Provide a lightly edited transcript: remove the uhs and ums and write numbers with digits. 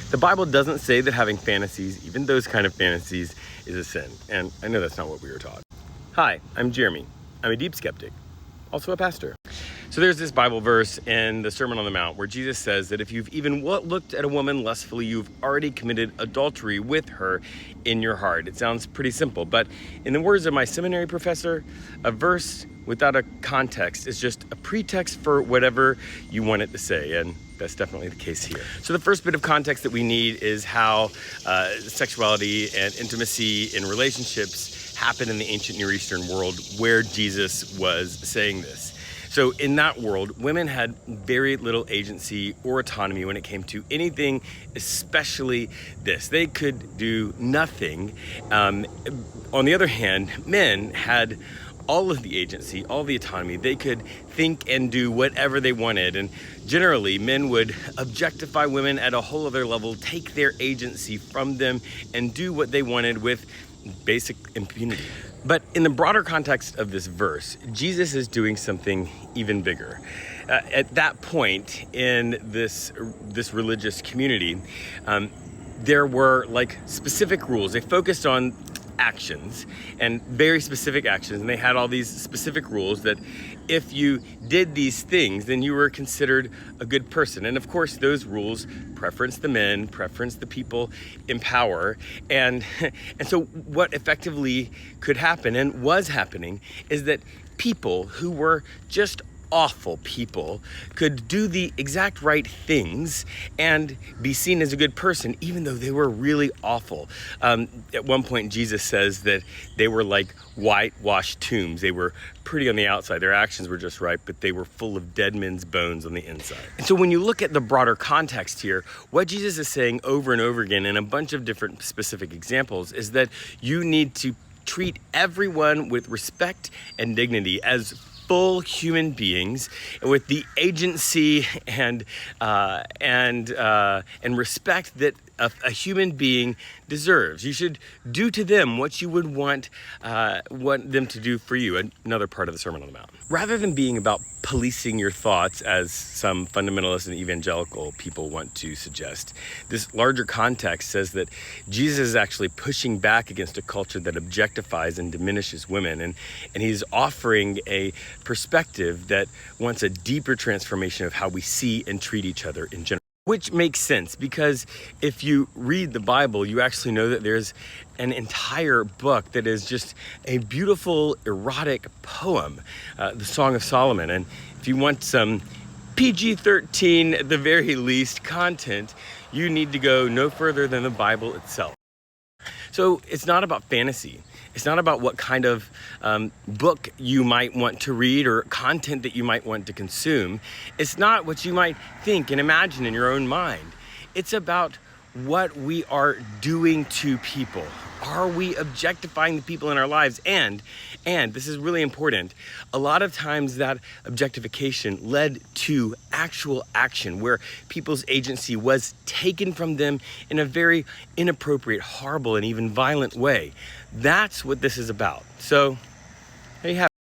The Bible doesn't say that having fantasies, even those kind of fantasies, is a sin. And I know that's not what we were taught. Hi, I'm Jeremy. I'm a deep skeptic, also a pastor. So there's this Bible verse in the Sermon on the Mount where Jesus says that if you've even looked at a woman lustfully, you've already committed adultery with her in your heart. It sounds pretty simple, but in the words of my seminary professor, a verse without a context is just a pretext for whatever you want it to say, and that's definitely the case here. So the first bit of context that we need is how sexuality and intimacy in relationships happened in the ancient Near Eastern world where Jesus was saying this. So in that world, women had very little agency or autonomy when it came to anything, especially this. They could do nothing. On the other hand, men had all of the agency, all the autonomy. They could think and do whatever they wanted. And generally, men would objectify women at a whole other level, take their agency from them, and do what they wanted with basic impunity. But in the broader context of this verse, Jesus is doing something even bigger. At that point in this religious community, there were like specific rules. They focused on actions and very specific actions, and they had all these specific rules that if you did these things, then you were considered a good person. And of course, those rules preference the men, preference the people in power. And so what effectively could happen and was happening is that people who were just awful people could do the exact right things and be seen as a good person, even though they were really awful. At one point, Jesus says that they were like whitewashed tombs. They were pretty on the outside. Their actions were just right, but they were full of dead men's bones on the inside. And so when you look at the broader context here, what Jesus is saying over and over again in a bunch of different specific examples is that you need to treat everyone with respect and dignity as full human beings with the agency and respect that a human being deserves. You should do to them what you would want them to do for you. Another part of the Sermon on the Mount. Rather than being about policing your thoughts, as some fundamentalist and evangelical people want to suggest, this larger context says that Jesus is actually pushing back against a culture that objectifies and diminishes women, and he's offering a perspective that wants a deeper transformation of how we see and treat each other in general. Which makes sense, because if you read the Bible, you actually know that there's an entire book that is just a beautiful erotic poem, the Song of Solomon. And if you want some PG-13, at the very least, content, you need to go no further than the Bible itself. So it's not about fantasy. It's not about what kind of book you might want to read or content that you might want to consume. It's not what you might think and imagine in your own mind. It's about what we are doing to people. Are we objectifying the people in our lives? And this is really important, a lot of times that objectification led to actual action where people's agency was taken from them in a very inappropriate, horrible, and even violent way. That's what this is about. So there you have it.